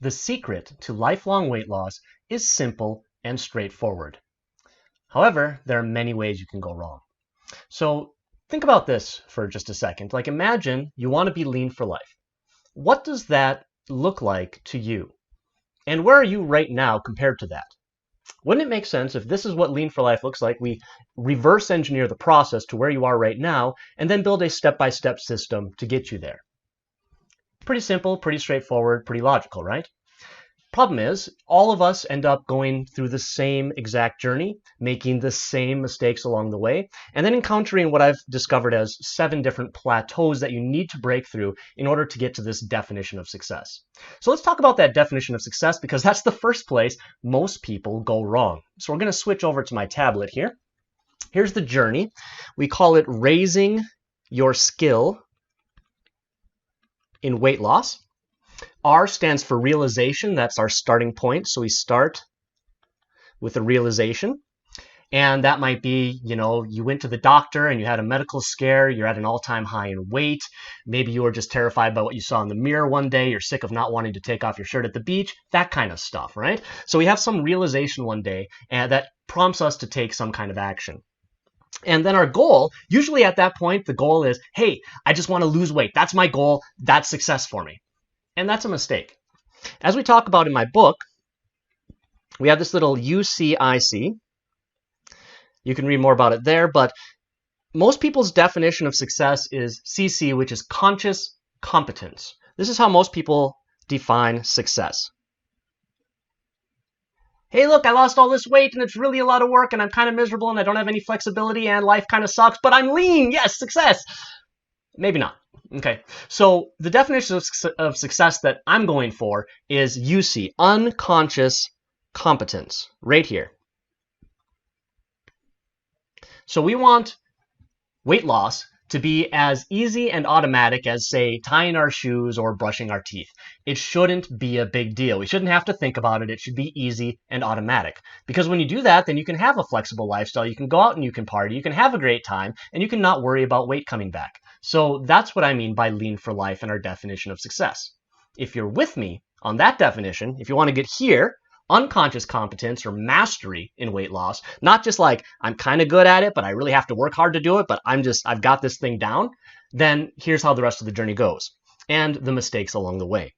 The secret to lifelong weight loss is simple and straightforward. However, there are many ways you can go wrong. So think about this for just a second. Like imagine you want to be lean for life. What does that look like to you? And where are you right now compared to that? Wouldn't it make sense if this is what lean for life looks like, we reverse engineer the process to where you are right now and then build a step-by-step system to get you there? Pretty simple, pretty straightforward, pretty logical, right? Problem is, all of us end up going through the same exact journey, making the same mistakes along the way, and then encountering what I've discovered as 7 different plateaus that you need to break through in order to get to this definition of success. So let's talk about that definition of success because that's the first place most people go wrong. So we're going to switch over to my tablet here. Here's the journey. We call it raising your skill in weight loss. R stands for realization. That's our starting point. So we start with a realization. And that might be, you went to the doctor and you had a medical scare. You're at an all-time high in weight. Maybe you were just terrified by what you saw in the mirror one day. You're sick of not wanting to take off your shirt at the beach. That kind of stuff, right? So we have some realization one day and that prompts us to take some kind of action. And then our goal, usually at that point, the goal is, hey, I just want to lose weight. That's my goal. That's success for me. And that's a mistake. As we talk about in my book, we have this little UCIC. You can read more about it there, but most people's definition of success is CC, which is conscious competence. This is how most people define success. Hey, look, I lost all this weight and it's really a lot of work and I'm kind of miserable and I don't have any flexibility and life kind of sucks, but I'm lean. Yes, success. Maybe not. Okay, so the definition of success that I'm going for is UC, unconscious competence, right here. So we want weight loss to be as easy and automatic as, say, tying our shoes or brushing our teeth. It shouldn't be a big deal. We shouldn't have to think about it. It should be easy and automatic. Because when you do that, then you can have a flexible lifestyle. You can go out and you can party. You can have a great time, and you can not worry about weight coming back. So that's what I mean by lean for life and our definition of success. If you're with me on that definition, if you want to get here, unconscious competence or mastery in weight loss, not just like I'm kind of good at it, but I really have to work hard to do it, but I've got this thing down, then here's how the rest of the journey goes and the mistakes along the way.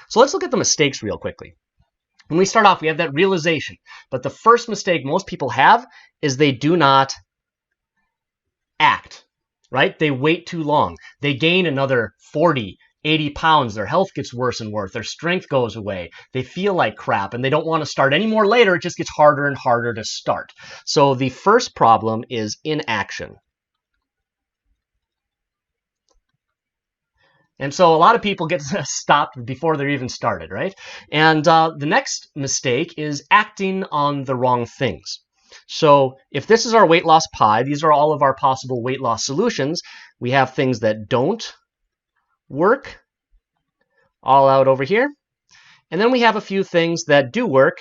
So let's look at the mistakes real quickly. When we start off, we have that realization, but the first mistake most people have is they do not act, right? They wait too long. They gain another 40, 80 pounds, their health gets worse and worse, their strength goes away, they feel like crap, and they don't want to start any more later. It just gets harder and harder to start. So the first problem is inaction. And so a lot of people get stopped before they're even started, right? And the next mistake is acting on the wrong things. So if this is our weight loss pie, these are all of our possible weight loss solutions. We have things that don't work all out over here. And then we have a few things that do work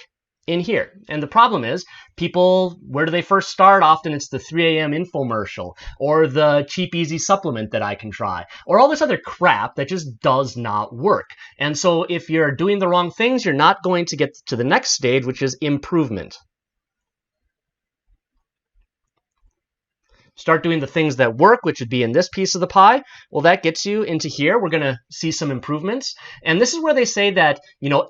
in here. And the problem is people, where do they first start? Often it's the 3 a.m. infomercial or the cheap, easy supplement that I can try or all this other crap that just does not work. And so if you're doing the wrong things, you're not going to get to the next stage, which is improvement. Start doing the things that work, which would be in this piece of the pie. Well, that gets you into here. We're going to see some improvements. And this is where they say that,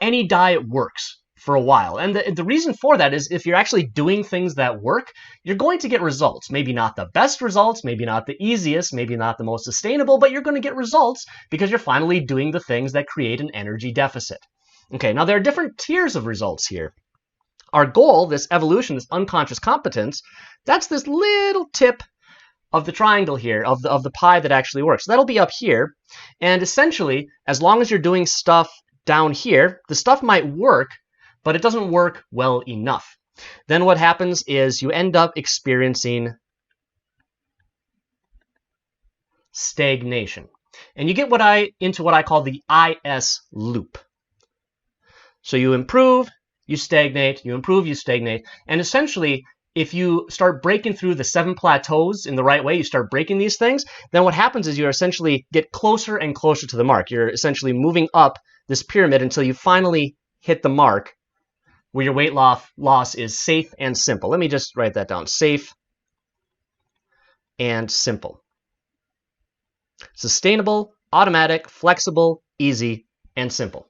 any diet works for a while. And the reason for that is if you're actually doing things that work, you're going to get results. Maybe not the best results, maybe not the easiest, maybe not the most sustainable, but you're going to get results because you're finally doing the things that create an energy deficit. Okay, now there are different tiers of results here. Our goal, this evolution, this unconscious competence, that's this little tip of the triangle here, of the pie that actually works. So that'll be up here. And essentially, as long as you're doing stuff down here, the stuff might work, but it doesn't work well enough. Then what happens is you end up experiencing stagnation. And you get into what I call the IS loop. So you improve, you stagnate, you improve, you stagnate. And essentially, if you start breaking through the 7 plateaus in the right way, you start breaking these things, then what happens is you essentially get closer and closer to the mark. You're essentially moving up this pyramid until you finally hit the mark where your weight loss is safe and simple. Let me just write that down. Safe and simple. Sustainable, automatic, flexible, easy, and simple.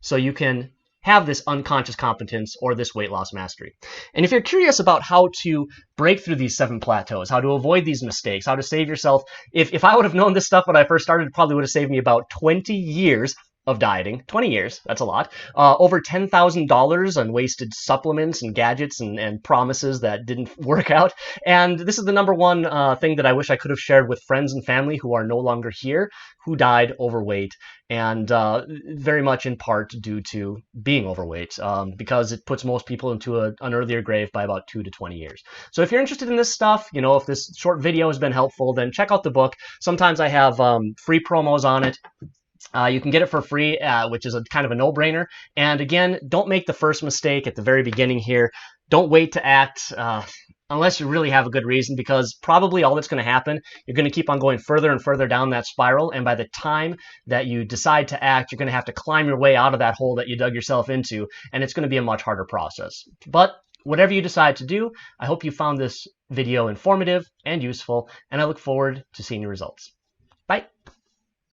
So you can have this unconscious competence or this weight loss mastery. And if you're curious about how to break through these 7 plateaus, how to avoid these mistakes, how to save yourself, if I would have known this stuff when I first started, it probably would have saved me about 20 years of dieting. 20 years, that's a lot. Over $10,000 on wasted supplements and gadgets and promises that didn't work out. And this is the number one thing that I wish I could have shared with friends and family who are no longer here, who died overweight, and very much in part due to being overweight, because it puts most people into an earlier grave by about 2 to 20 years. So if you're interested in this stuff, you know, if this short video has been helpful, then check out the book. Sometimes I have free promos on it. You can get it for free, which is a kind of a no-brainer. And again, don't make the first mistake at the very beginning here. Don't wait to act unless you really have a good reason, because probably all that's going to happen, you're going to keep on going further and further down that spiral. And by the time that you decide to act, you're going to have to climb your way out of that hole that you dug yourself into. And it's going to be a much harder process. But whatever you decide to do, I hope you found this video informative and useful, and I look forward to seeing your results.